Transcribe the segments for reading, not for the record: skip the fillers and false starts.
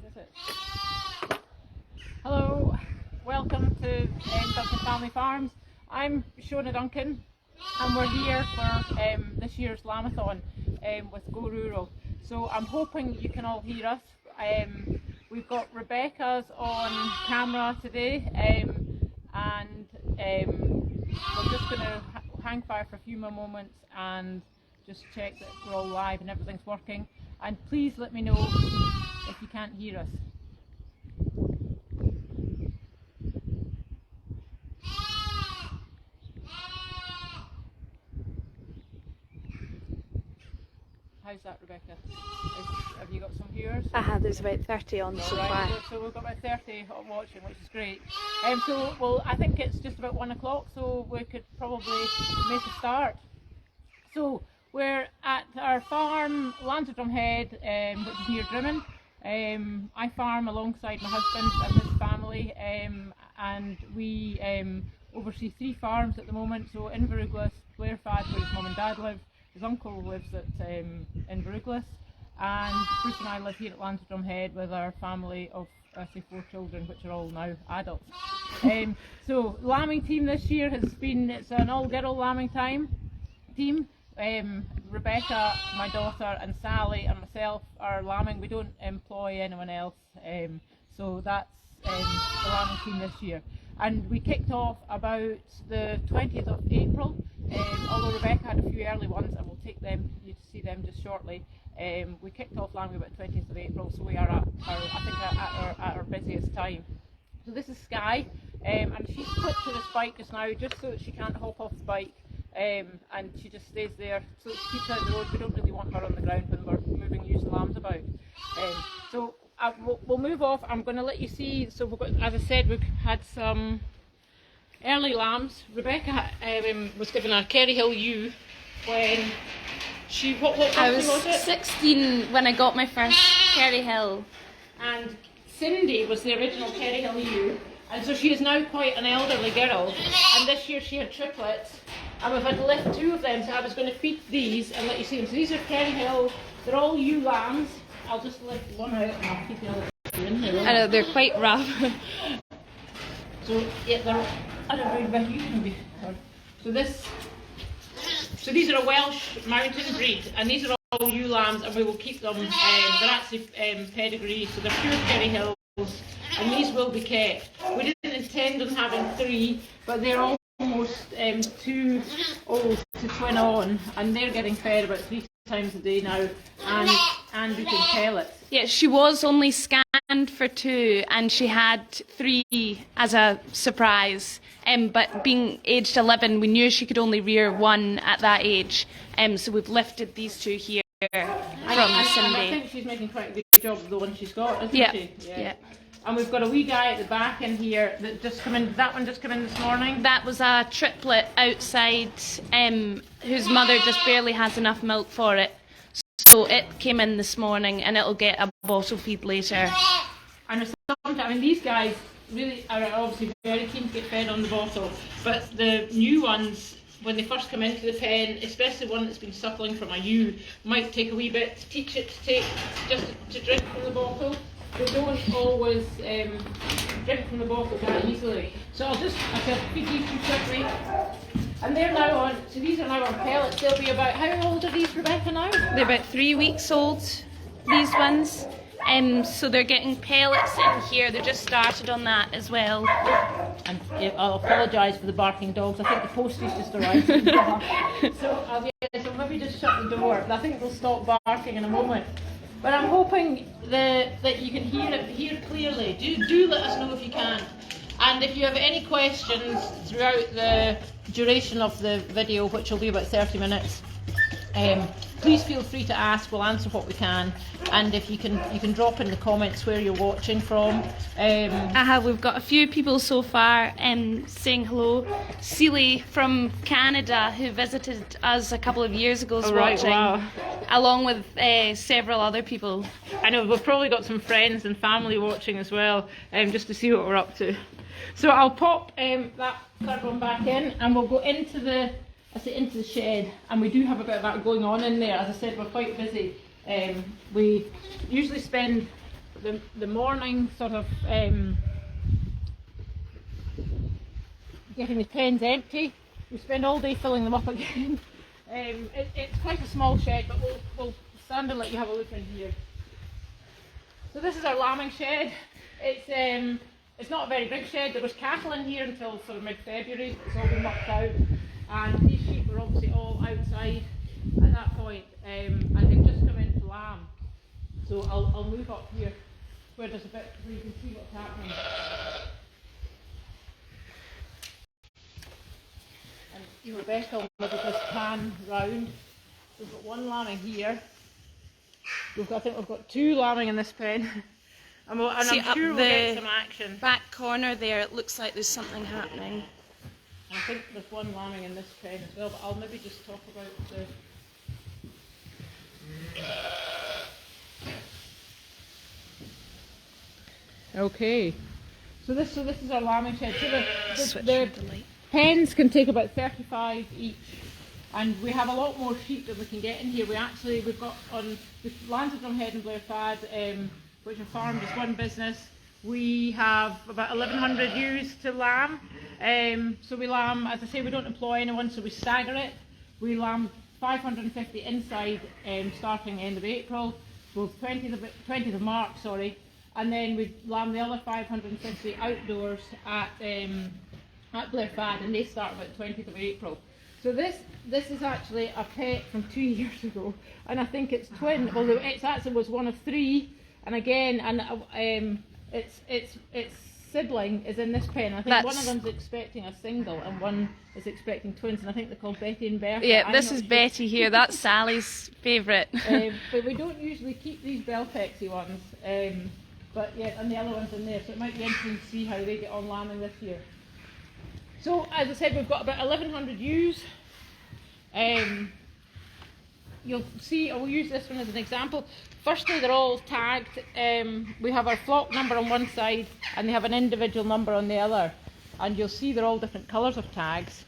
Is it? Hello, welcome to Duncan Family Farms. I'm Shona Duncan and we're here for this year's Lambathon with Go Rural. So I'm hoping you can all hear us. We've got Rebecca's on camera today and we're just going to hang fire for a few more moments and just check that we're all live and everything's working. And please let me know if you can't hear us. How's that, Rebecca? Have you got some viewers? There's about 30 on so far. So we've got about 30 watching, which is great. Well, I think it's just about 1 o'clock, so we could probably make a start. So we're at our farm, Lambathon Head, which is near Drimmen. I farm alongside my husband and his family, and we oversee 3 farms at the moment. So Inveruglas, Blairfad, where his mum and dad live. His uncle lives at Inveruglas, and Bruce and I live here at Lambathon Head with our family of 4 children, which are all now adults. So lambing team this year it's an all-girl lambing team. Rebecca, my daughter, and Sally and myself are lambing. We don't employ anyone else, so that's the lambing team this year. And we kicked off about the 20th of April, although Rebecca had a few early ones, and we'll take you to see them just shortly. We kicked off lambing about 20th of April, so we are at our busiest time. So this is Sky, and she's clipped to this bike just now, just so that she can't hop off the bike. And she just stays there, so she keeps out the road. We don't really want her on the ground when we're moving ewes and lambs about. We'll move off. I'm going to let you see. So we've got, as I said, we've had some early lambs. Rebecca was given a Kerry Hill ewe when she I was 16 when I got my first Kerry Hill, and Cindy was the original Kerry Hill ewe, and so she is now quite an elderly girl. And this year she had triplets. And we've had to lift 2 of them, so I was going to feed these and let you see them. So these are Kerry Hill, they're all ewe lambs. I'll just lift one out and I'll keep the other in here. I know, they're quite rough. So yeah, I don't know, you can be heard. So these are a Welsh mountain breed, and these are all ewe lambs, and we will keep them. They're actually pedigree, so they're pure Kerry Hills, and these will be kept. We didn't intend on having 3, but they're all almost too old to twin on, and they're getting fed about 3 times a day now, and eating pellets. Yeah, she was only scanned for 2 and she had 3 as a surprise, but being aged 11 we knew she could only rear 1 at that age, so we've lifted these 2 here from Cindy. I think she's making quite a good job of the one she's got, isn't she? Yeah. And we've got a wee guy at the back in here that just come in. That one just come in this morning? That was a triplet outside, whose mother just barely has enough milk for it. So it came in this morning and it'll get a bottle feed later. And these guys really are obviously very keen to get fed on the bottle. But the new ones, when they first come into the pen, especially one that's been suckling from a ewe, might take a wee bit to teach it to drink from the bottle. They don't always drink from the bottle that easily. So I'll feed these 2 quickly. And they're now on, so these are now on pellets. They'll be about, how old are these, Rebecca, now? They're about 3 weeks old, these ones. So they're getting pellets in here. They're just started on that as well. And I'll apologise for the barking dogs. I think the posties just arrived. So maybe just shut the door. I think they'll stop barking in a moment. But I'm hoping that you can hear clearly. Do let us know if you can. And if you have any questions throughout the duration of the video, which will be about 30 minutes, please feel free to ask. We'll answer what we can. And if you can drop in the comments where you're watching from. We've got a few people so far saying hello. Celie from Canada, who visited us a couple of years ago, is watching. Wow. Along with several other people. I know, we've probably got some friends and family watching as well, just to see what we're up to. So I'll pop that third one back in, and we'll go into the shed, and we do have a bit of that going on in there. As I said, we're quite busy. We usually spend the morning sort of getting the pens empty. We spend all day filling them up again. It's quite a small shed, but we'll stand and let you have a look in here. So this is our lambing shed. It's not a very big shed. There was cattle in here until sort of mid-February. It's all been mucked out, and these sheep were obviously all outside at that point, and they've just come in to lamb. So I'll move up here where there's a bit where you can see what's happening. And Rebecca will maybe just pan round. We've got one lambing here. I think we've got two lambing in this pen. And I'm sure we'll get some action. Back corner there, it looks like there's something happening. And I think there's one lambing in this pen as well, but I'll maybe just talk about the... Okay, so this is our lambing shed. So the pens can take about 35 each, and we have a lot more sheep than we can get in here. We've got on the lands of Drumhead and Blairfad, which are farmed as one business. We have about 1,100 ewes to lamb. So we lamb, as I say, we don't employ anyone, so we stagger it. We lamb 550 inside, starting end of April, well 20th of March, sorry. And then we lamb the other 550 outdoors at Blairfad, and they start about 20th of April. So this is actually a pet from 2 years ago, and I think it's twin, although it actually was one of three. And again, its sibling is in this pen. I think one of them's expecting a single, and one is expecting twins, and I think they're called Betty and Bertha. Yeah, this is Betty here. That's Sally's favourite. But we don't usually keep these Beltexy ones. But yeah, and the other one's in there, so it might be interesting to see how they get on lambing this year. So, as I said, we've got about 1,100 ewes. You'll see, I'll use this one as an example. Firstly, they're all tagged. We have our flock number on one side, and they have an individual number on the other. And you'll see they're all different colours of tags.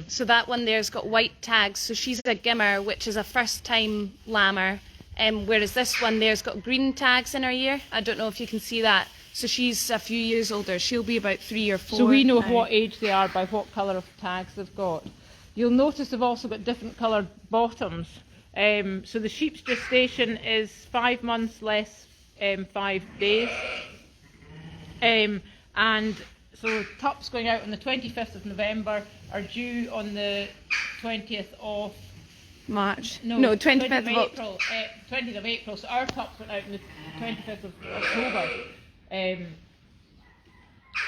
So that one there's got white tags, so she's a gimmer, which is a first-time lammer. Whereas this one there's got green tags in her ear. I don't know if you can see that. So she's a few years older. She'll be about 3 or 4. So we know what age they are by what colour of tags they've got. You'll notice they've also got different coloured bottoms. So the sheep's gestation is 5 months less 5 days. And so tups going out on the 25th of November are due on the 20th of March. No, 25th of April. 20th of April. So our tups went out on the 25th of October.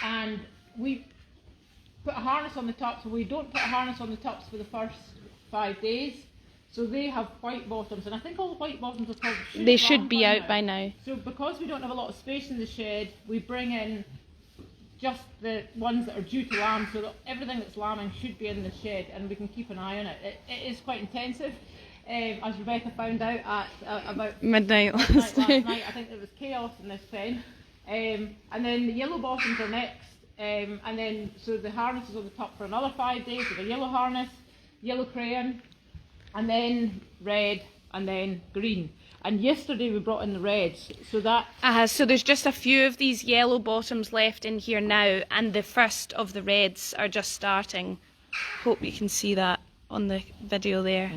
And we put a harness on the tups, and we don't put a harness on the tups for the first 5 days. So they have white bottoms, and I think all the white bottoms are probably they should be out by now. So because we don't have a lot of space in the shed, we bring in just the ones that are due to lamb, so that everything that's lambing should be in the shed, and we can keep an eye on it. It is quite intensive, as Rebecca found out at about midnight last night. I think there was chaos in this pen. And then the yellow bottoms are next, and then so the harness is on the top for another 5 days with a yellow harness, yellow crayon, and then red, and then green. And yesterday we brought in the reds, so that... So there's just a few of these yellow bottoms left in here now, and the first of the reds are just starting. Hope you can see that on the video there.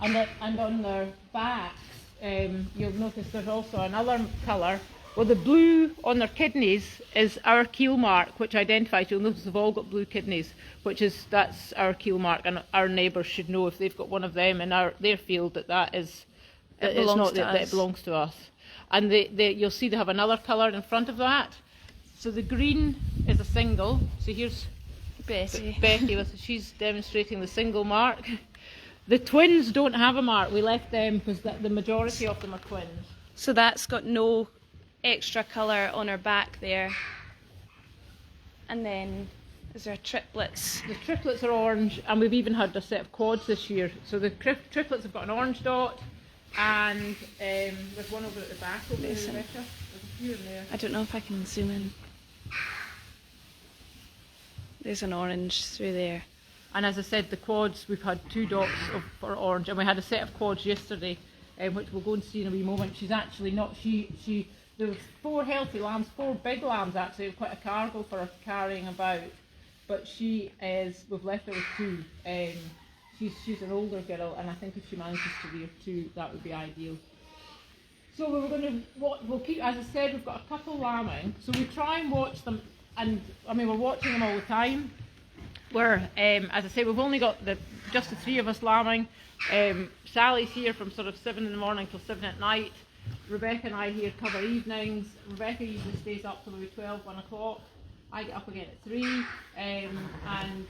Mm-hmm. And on their backs, you'll notice there's also another colour. Well, the blue on their kidneys is our keel mark, which identifies, you'll notice they've all got blue kidneys, that's our keel mark, and our neighbours should know if they've got one of them in their field that it belongs to us. And you'll see they have another colour in front of that. So the green is a single. So here's Betty. She's demonstrating the single mark. The twins don't have a mark. We left them because the majority of them are twins. So that's got no extra colour on her back there. And then is there triplets? The triplets are orange, and we've even had a set of quads this year. So the triplets have got an orange dot, and there's one over at the back over there, Rebecca. There's a few in there. I don't know if I can zoom in. There's an orange through there. And as I said, the quads, we've had 2 dots for orange, and we had a set of quads yesterday which we'll go and see in a wee moment. She's actually not, there was 4 healthy lambs, 4 big lambs actually, quite a cargo for her carrying about, but we've left her with 2. She's an older girl, and I think if she manages to rear 2, that would be ideal. So we'll keep, as I said, we've got a couple lambing, so we try and watch them, and I mean we're watching them all the time. We're, as I say, we've only got just the 3 of us lambing. Sally's here from sort of 7 in the morning till 7 at night. Rebecca and I here cover evenings. Rebecca usually stays up till maybe 12, 1 o'clock. I get up again at 3, and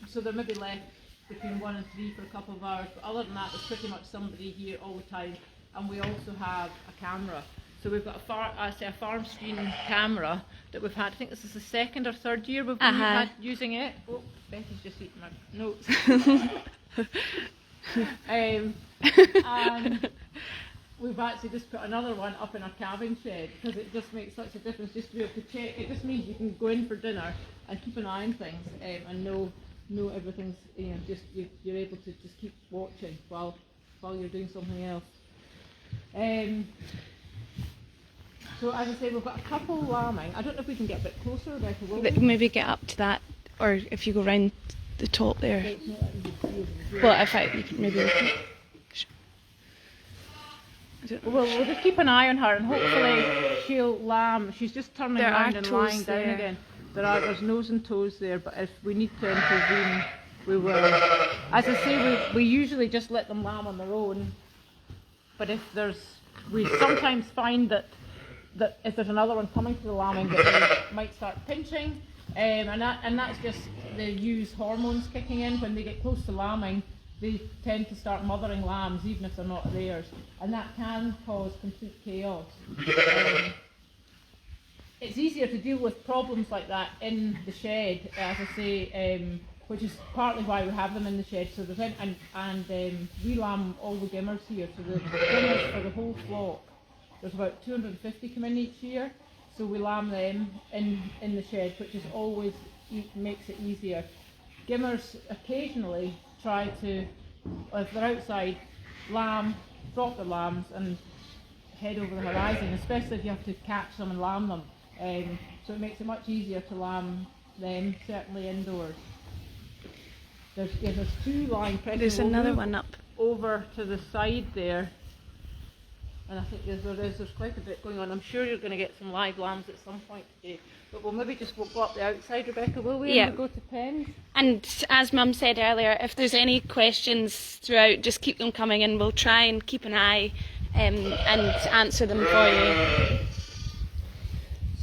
so there may be left between 1 and 3 for a couple of hours, but other than that there's pretty much somebody here all the time. And we also have a camera. So we've got a farm screen camera that we've had, I think this is the 2nd or 3rd year we've been using it. Oh, Betty's just eating my notes. And we've actually just put another one up in our cabin shed because it just makes such a difference just to be able to check. It just means you can go in for dinner and keep an eye on things and know everything's, just you're able to just keep watching while you're doing something else. So as I say, we've got a couple lambing. I don't know if we can get a bit closer, Rebecca, will we? Maybe get up to that, or if you go round the top there. Well, you can maybe look at. Well, we'll just keep an eye on her, and hopefully she'll lamb. She's just turning around and lying down again. There's nose and toes there, but if we need to intervene, we will. As I say, we usually just let them lamb on their own. But if we sometimes find that if there's another one coming to the lambing, that they might start pinching, and that's just the ewes' hormones kicking in. When they get close to lambing, they tend to start mothering lambs, even if they're not theirs, and that can cause complete chaos. It's easier to deal with problems like that in the shed, as I say, which is partly why we have them in the shed. So there's we lamb all the gimmers here. So the gimmers for the whole flock, there's about 250 come in each year. So we lamb them in the shed, which is always makes it easier. Gimmers occasionally try to, if they're outside, drop their lambs and head over the horizon, especially if you have to catch them and lamb them. So it makes it much easier to lamb them, certainly indoors. There's 2 lying pressing. There's another one up over to the side there, and I think there's quite a bit going on. I'm sure you're going to get some live lambs at some point today, but we'll maybe just go up the outside, Rebecca, will we? Yeah. And we'll go to pens. And as Mum said earlier, if there's any questions throughout, just keep them coming in. We'll try and keep an eye and answer them for you.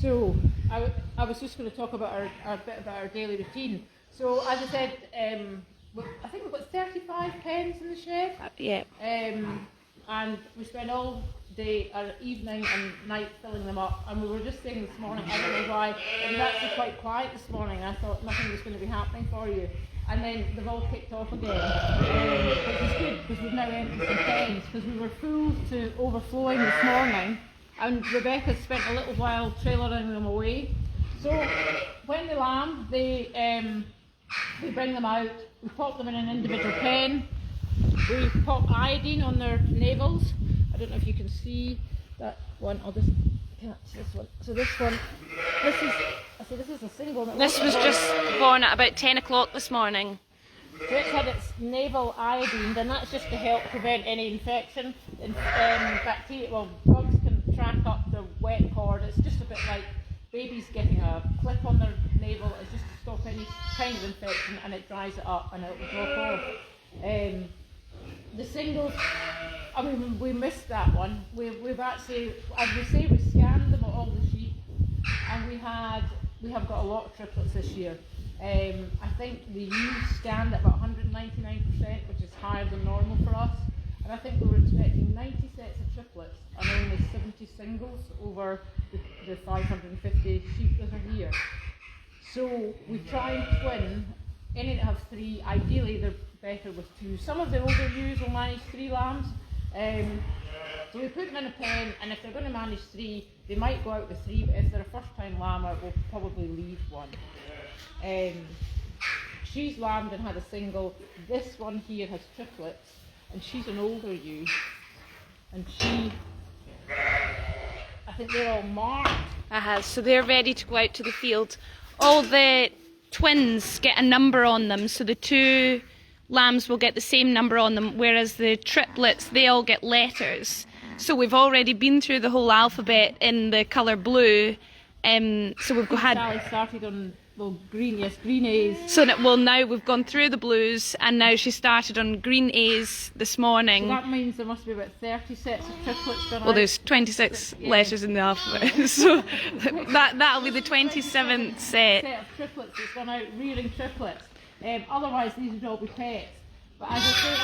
So I was just going to talk about our daily routine. So as I said, I think we've got 35 pens in the shed. Yeah. And we spend all day, evening and night filling them up. And we were just saying this morning, I don't know why, it was actually quite quiet this morning. I thought nothing was going to be happening for you. And then they've all kicked off again, which is good because we've now emptied some pens because we were full to overflowing this morning. And Rebecca spent a little while trailering them away. So when they lamb, we bring them out, we pop them in an individual pen, we pop iodine on their navels. I don't know if you can see that one. I'll just catch this one. So this is a single. This was just born at about 10 o'clock this morning. So it's had its navel iodine, and that's just to help prevent any infection. Bacteria, well, bugs can track up the wet cord. It's just a bit like babies getting a clip on their navel. It's just to stop any kind of infection, and it dries it up and it will drop off. The singles, I mean, we missed that one. We've actually, as we say, we scanned them, all the sheep, and we have got a lot of triplets this year. I think the ewes scanned at about 199%, which is higher than normal for us. And I think we were expecting 90 sets of triplets and only 70 singles over the 550 sheep that are here. So we try and twin. Any that have 3, ideally they're better with 2. Some of the older ewes will manage 3 lambs. So we put them in a pen, and if they're going to manage 3, they might go out with 3, but if they're a first-time lammer, we'll probably leave one. She's lambed and had a single. This one here has triplets, and she's an older ewe. and I think they're all marked. So they're ready to go out to the field. All the twins get a number on them, so the two lambs will get the same number on them, whereas the triplets, they all get letters. So we've already been through the whole alphabet in the colour blue. So we've had... Sally started on, well, green, yes, green A's. So now we've gone through the blues, and now she started on green A's this morning. So that means there must be about 30 sets of triplets gone out. Well, there's 26 letters in the alphabet, so that'll be the 27th set. Set of triplets that's gone out, rearing triplets. Otherwise, these would all be pets. But as I say,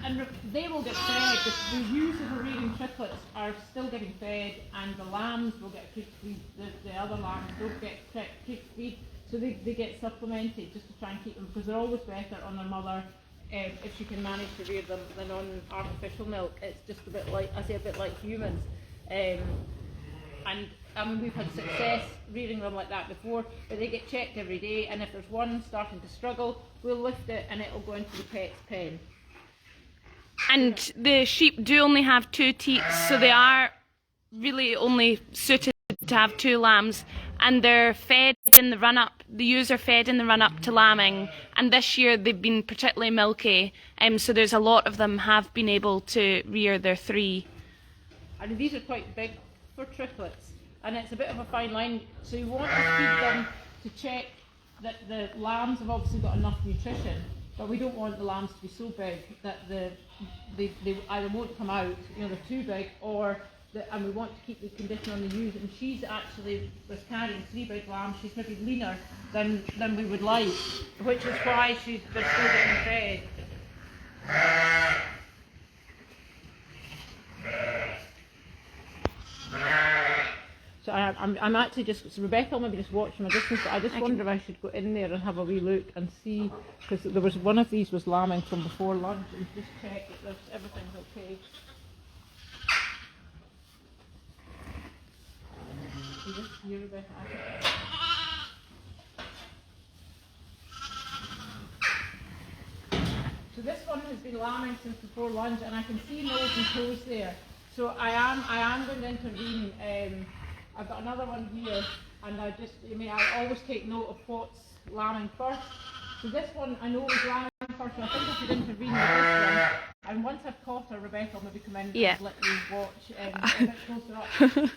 and they will get fed. The ewes of the rearing triplets are still getting fed, and the lambs will get creek feed. The other lambs don't get creek feed, so they get supplemented just to try and keep them, because they're always better on their mother if she can manage to rear them than on artificial milk. It's just a bit like, I say, a bit like humans. And I mean, we've had success rearing them like that before, but they get checked every day, and if there's one starting to struggle, we'll lift it and it'll go into the pet's pen. And the sheep do only have 2 teats, so they are really only suited to have 2 lambs, and they're fed in the run-up. The ewes are fed in the run-up to lambing, and this year they've been particularly milky, so there's a lot of them have been able to rear their 3. And these are quite big for triplets, and it's a bit of a fine line, so you want to feed them to check that the lambs have obviously got enough nutrition, but we don't want the lambs to be so big that they either won't come out, you know, they're too big, and we want to keep the condition on the ewes. And she's actually was carrying 3 big lambs. She's maybe leaner than we would like, which is why they're still getting fed. So I'm actually just, so Rebecca will maybe just watch from a distance, but I just wonder if I should go in there and have a wee look and see, because there was one of these was lambing from before lunch, and just check that everything's okay. You just hear Rebecca? So this one has been lambing since before lunch, and I can see nose and toes there. So I am going to intervene. I've got another one here, and I always take note of what's lambing first. So this one I know is lambing first, so I think I should intervene with this one. And once I've caught her, Rebecca will maybe come in and let you watch a bit closer up.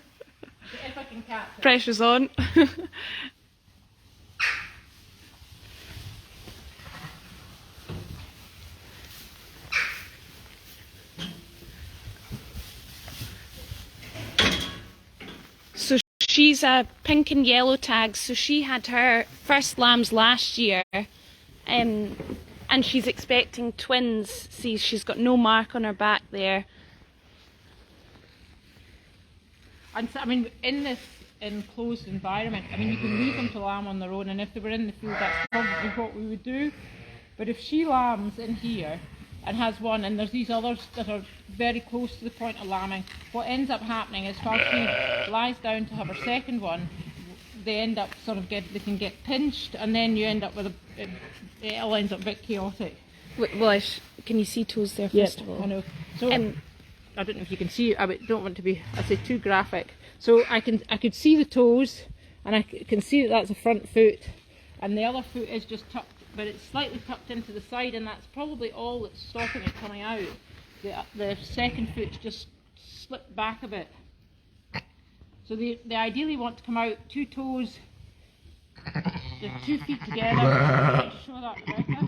If I can catch her. Pressure's on. So she's a pink and yellow tag, so she had her first lambs last year, and she's expecting twins. See, she's got no mark on her back there. And so, I mean, in this enclosed environment, I mean, you can leave them to lamb on their own, and if they were in the field, that's probably what we would do. But if she lambs in here and has one, and there's these others that are very close to the point of lambing, what ends up happening is while she lies down to have her second one, they end up they can get pinched, and then you end up with it all ends up a bit chaotic. Well, can you see toes there first of all? I know. So I don't know if you can see. I don't want to be, I say, too graphic. So I could see the toes, and I can see that that's a front foot, and the other foot is just tucked, but it's slightly tucked into the side, and that's probably all that's stopping it coming out. The second foot's just slipped back a bit. So they ideally want to come out 2 toes, the 2 feet together. Show that, Rebecca.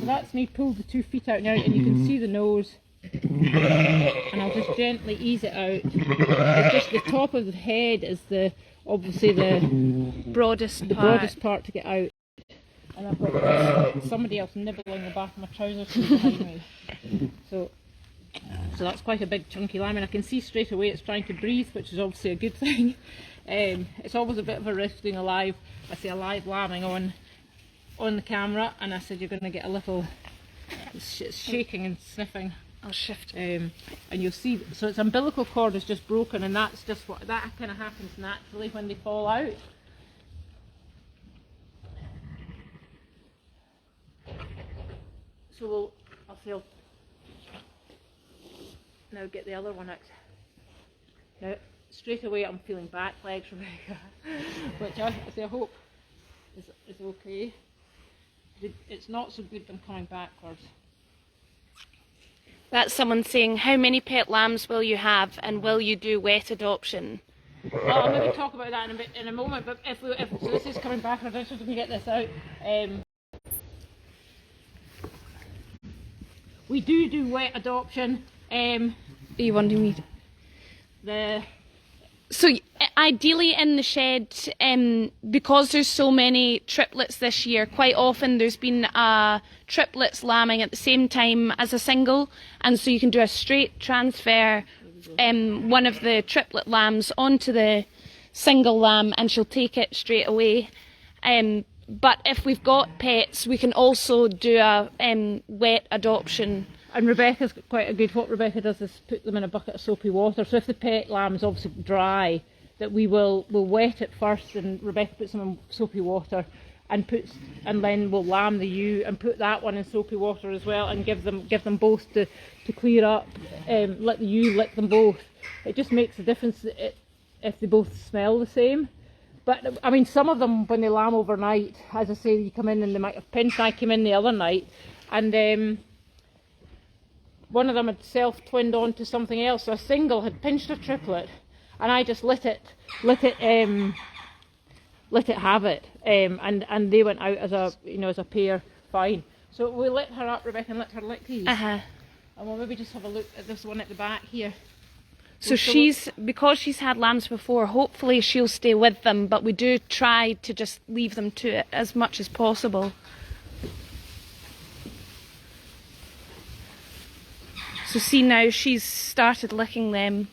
So that's me pulled the 2 feet out now, and you can see the nose. And I'll just gently ease it out. It's just the top of the head is obviously the broadest part to get out. And I've got somebody else nibbling the back of my trousers behind me. So that's quite a big chunky lamb, and I can see straight away it's trying to breathe, which is obviously a good thing. It's always a bit of a risk doing a live lambing on the camera, and I said you're going to get a little shaking and sniffing. I'll shift. And you'll see, so its umbilical cord is just broken, and that's just that kind of happens naturally when they fall out. So I'll now get the other one out. Now, straight away I'm feeling back legs, Rebecca, which I hope is okay. It's not so good them coming backwards. That's someone saying, how many pet lambs will you have and will you do wet adoption? Well, I'll maybe talk about that in a moment, but if so this is coming backwards, I just want to get this out. We do wet adoption. Are you wanting me to... So ideally in the shed, because there's so many triplets this year, quite often there's been triplets lambing at the same time as a single, and so you can do a straight transfer, one of the triplet lambs onto the single lamb and she'll take it straight away. But if we've got pets, we can also do a wet adoption. And Rebecca's got quite a good, what Rebecca does is put them in a bucket of soapy water. So if the pet lamb is obviously dry, that we'll wet it first, and Rebecca puts them in soapy water and then we'll lamb the ewe and put that one in soapy water as well, and give them both to clear up, let the ewe lick them both. It just makes a difference if they both smell the same. But I mean, some of them, when they lamb overnight, as I say, you come in and they might have pinched. I came in the other night and one of them had self-twinned onto something else. So a single had pinched a triplet, and I just let it have it, and they went out as a pair, fine. So we lit her up, Rebecca, and let her lick these. And we'll maybe just have a look at this one at the back here. So because she's had lambs before, hopefully she'll stay with them, but we do try to just leave them to it as much as possible. So see, now she's started licking them,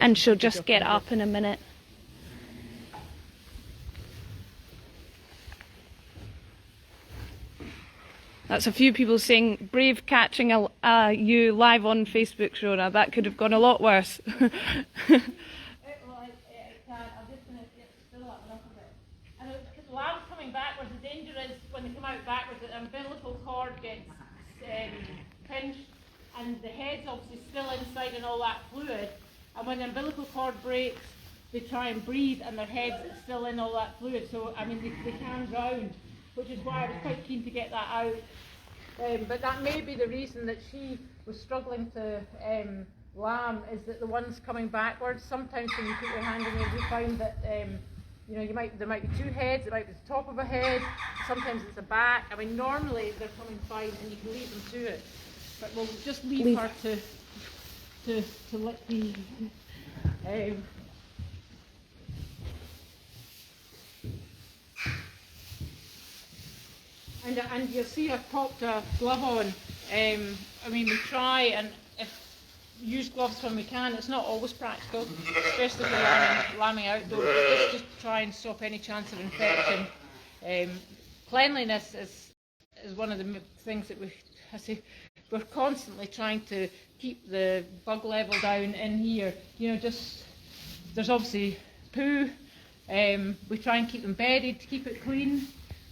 and she'll just get up in a minute. That's a few people saying, brave catching you live on Facebook, Shona. That could have gone a lot worse. I'm just going to get still up enough of it. And because the lambs coming backwards, the danger is when they come out backwards, the umbilical cord gets pinched, and the head's obviously still inside and all that fluid. And when the umbilical cord breaks, they try and breathe, and their head's still in all that fluid. So, I mean, they can drown, which is why I was quite keen to get that out. But that may be the reason that she was struggling to lamb, is that the ones coming backwards, sometimes when you put your hand in it, you find that there might be two heads. It might be the top of a head, sometimes it's a back. I mean, normally they're coming fine and you can leave them to it, but we'll just leave her to lick the and you'll see I've popped a glove on. I mean, we try and use gloves when we can. It's not always practical, especially if you're lambing outdoors, just to try and stop any chance of infection. Cleanliness is one of the things that we're constantly trying to keep the bug level down in here. There's obviously poo. We try and keep them bedded to keep it clean.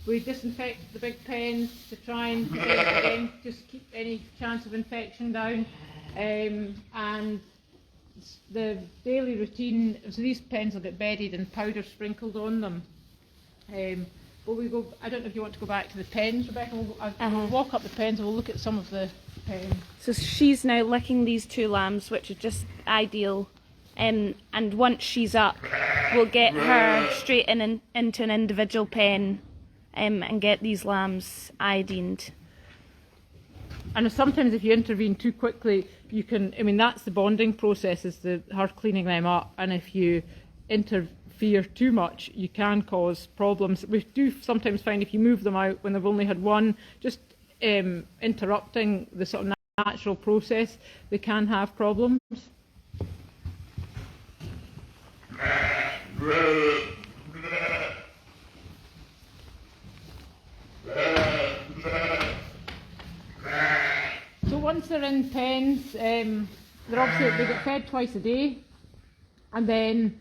We disinfect the big pens to try and again just keep any chance of infection down. And the daily routine, so these pens will get bedded and powder sprinkled on them. But I don't know if you want to go back to the pens, Rebecca. We'll walk up the pens and we'll look at some of the pens. So she's now licking these two lambs, which is just ideal. And once she's up, we'll get her straight into an individual pen and get these lambs iodined. And sometimes if you intervene too quickly, you can, I mean, that's the bonding process, is her cleaning them up. And if you interfere too much, you can cause problems. We do sometimes find if you move them out when they've only had one, just interrupting the sort of natural process, they can have problems. So once they're in pens, they get fed twice a day, and then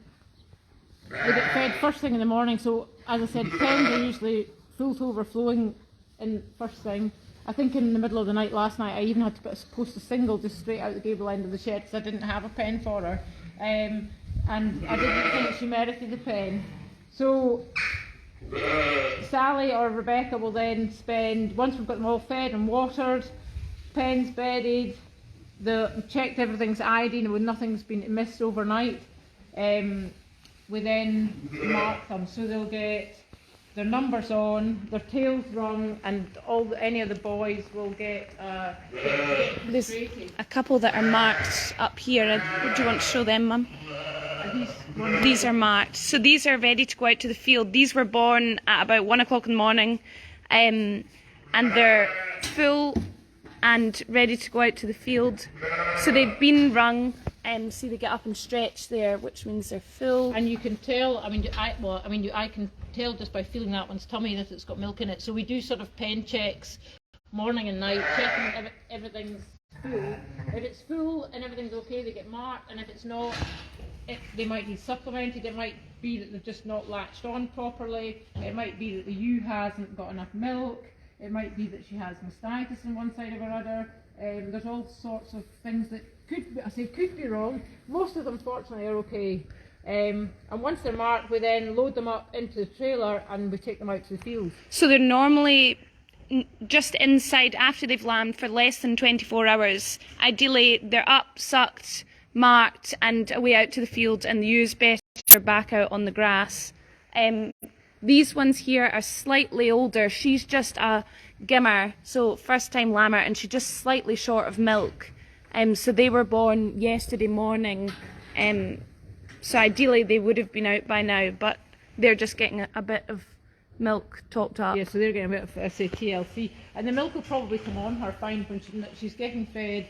they get fed first thing in the morning. So as I said, pens are usually full to overflowing in first thing, I think in the middle of the night last night I even had to post a single just straight out the gable end of the shed because I didn't have a pen for her, and I didn't think she merited the pen. So Sally or Rebecca will then spend, once we've got them all fed and watered, pens bedded, checked everything's iodine and nothing's been missed overnight, we then mark them, so they'll get their numbers on, their tails rung, and any of the boys will get There's a couple that are marked up here. Do you want to show them, Mum? These are marked. So these are ready to go out to the field. These were born at about 1 o'clock in the morning, and they're full and ready to go out to the field. So they've been rung. See, they get up and stretch there, which means they're full. And you can tell. I can tell just by feeling that one's tummy that it's got milk in it. So we do sort of pen checks morning and night, checking if everything's full. If it's full and everything's okay, they get marked, and if it's not, they might need supplemented. It might be that they've just not latched on properly. It might be that the ewe hasn't got enough milk. It might be that she has mastitis on one side or other. There's all sorts of things that could be wrong. Most of them, fortunately, are okay. And once they're marked, we then load them up into the trailer and we take them out to the field. So they're normally just inside after they've lambed for less than 24 hours. Ideally, they're up, sucked, marked, and away out to the field, and the ewes better back out on the grass. These ones here are slightly older. She's just a gimmer, so first time lammer, and she's just slightly short of milk. So they were born yesterday morning. So ideally they would have been out by now, but they're just getting a bit of milk topped up. Yeah, so they're getting a bit of, TLC, and the milk will probably come on her fine when she's getting fed.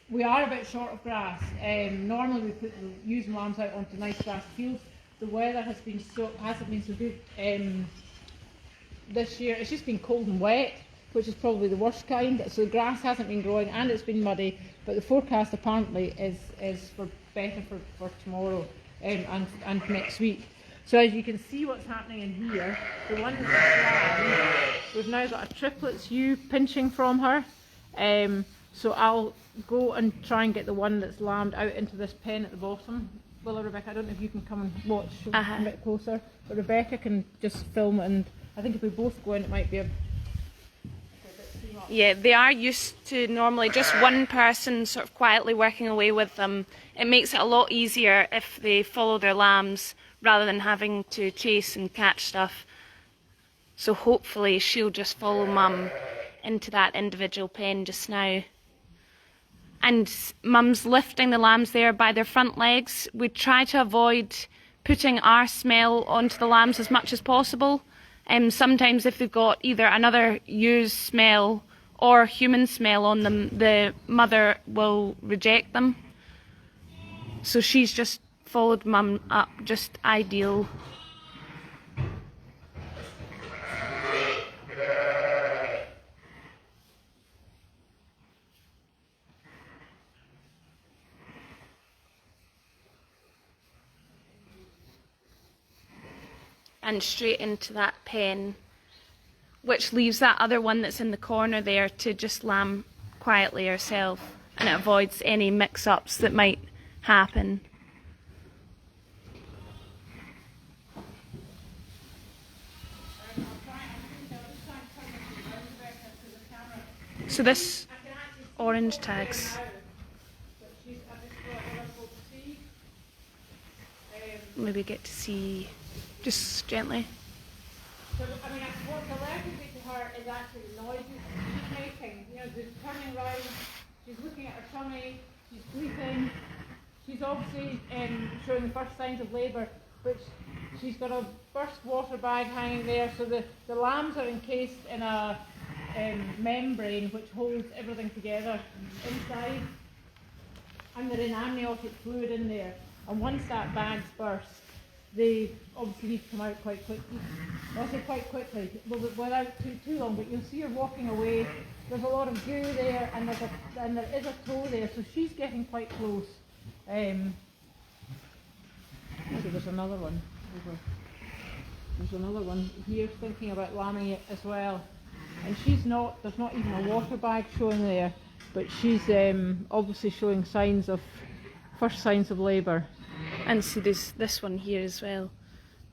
We are a bit short of grass. Normally we put the ewes and lambs out onto nice grass fields. The weather hasn't been so good this year. It's just been cold and wet, which is probably the worst kind. So the grass hasn't been growing and it's been muddy. But the forecast apparently is for better for tomorrow and next week. So as you can see what's happening in here, the one that's lambed, we've now got a triplets ewe pinching from her. So I'll go and try and get the one that's lambed out into this pen at the bottom. Well, Rebecca, I don't know if you can come and watch a bit closer, but Rebecca can just film it, and I think if we both go in it might be a bit too much. Yeah, they are used to normally just one person sort of quietly working away with them. It makes it a lot easier if they follow their lambs rather than having to chase and catch stuff. So hopefully she'll just follow Mum into that individual pen just now. And Mum's lifting the lambs there by their front legs. We try to avoid putting our smell onto the lambs as much as possible. Sometimes if they've got either another ewe's smell or human smell on them, the mother will reject them. So she's just followed Mum up, just ideal. And straight into that pen, which leaves that other one that's in the corner there to just lamb quietly herself, and it avoids any mix-ups that might happen. So this orange tags. Maybe get to see just gently. So, I mean, what's alerting me to her is actually the noises she's making. You know, she's turning around, she's looking at her tummy, she's sleeping. She's obviously showing the first signs of labour, but she's got a burst water bag hanging there, so the lambs are encased in a membrane which holds everything together inside, and they're in amniotic fluid in there. And once that bag's burst, they obviously need to come out quite quickly. I'll say quite quickly, without too long, but you'll see her walking away. There's a lot of goo there, and there is a toe there, so she's getting quite close. Maybe there's another one over. There's another one here thinking about lambing it as well. and she's not, there's not even a water bag showing there, but she's obviously showing first signs of labour. And see this one here as well.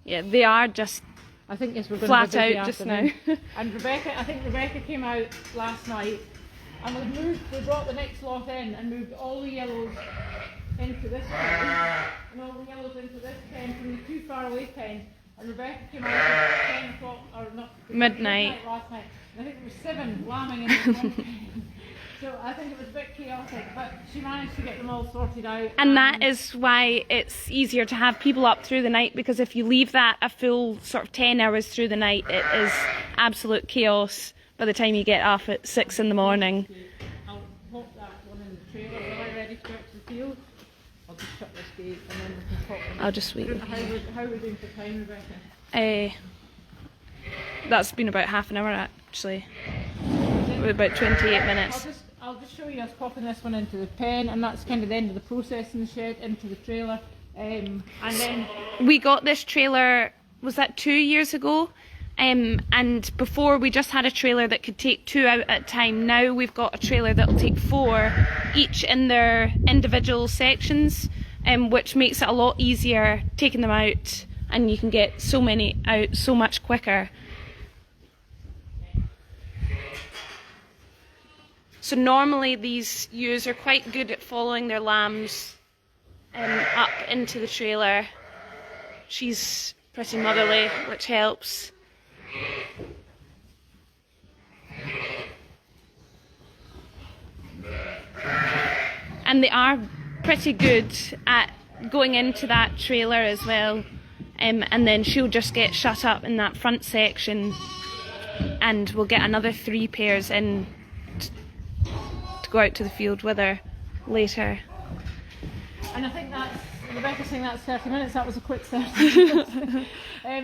Yeah, they are just I think yes, we're going flat to have a busy out just afternoon. now. And I think Rebecca came out last night, and we brought the next lot in and moved all the yellows into this pen, and all the yellows into this pen from the too far away pen. And Rebecca came out at 10 o'clock, or not, Midnight last night. And I think there were 7 lambing in this one pen. So I think it was a bit chaotic, but she managed to get them all sorted out. And that is why it's easier to have people up through the night, because if you leave that a full sort of 10 hours through the night, it is absolute chaos by the time you get up at 6 in the morning. I'll pop that one in the trailer. Are I ready to go out to the field? I'll just shut this gate and then we can pop them. I'll just wait. How are we doing for time, Rebecca? That's been about half an hour actually. About 28 minutes. I'll just show you us popping this one into the pen, and that's kind of the end of the process in the shed, into the trailer. And then we got this trailer, was that 2 years ago? And before we just had a trailer that could take 2 out at a time. Now we've got a trailer that'll take 4, each in their individual sections, which makes it a lot easier taking them out, and you can get so many out so much quicker. So normally these ewes are quite good at following their lambs up into the trailer. She's pretty motherly, which helps. And they are pretty good at going into that trailer as well. And then she'll just get shut up in that front section, and we'll get another 3 pairs in to go out to the field with her later. And I think Rebecca's saying that's 30 minutes, that was a quick 30 minutes.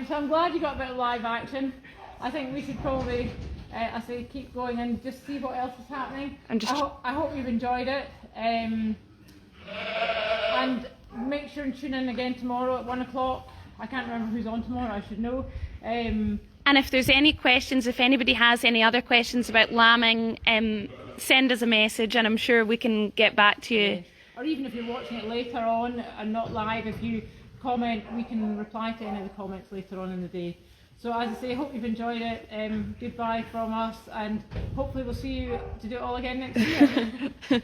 So I'm glad you got a bit of live action. I think we should probably, keep going and just see what else is happening. I hope you've enjoyed it. And make sure and tune in again tomorrow at 1 o'clock. I can't remember who's on tomorrow, I should know. And if there's any questions, if anybody has any other questions about lambing, send us a message and I'm sure we can get back to you. Or even if you're watching it later on and not live, if you comment, we can reply to any of the comments later on in the day. So as I say, hope you've enjoyed it. Goodbye from us, and hopefully we'll see you to do it all again next year.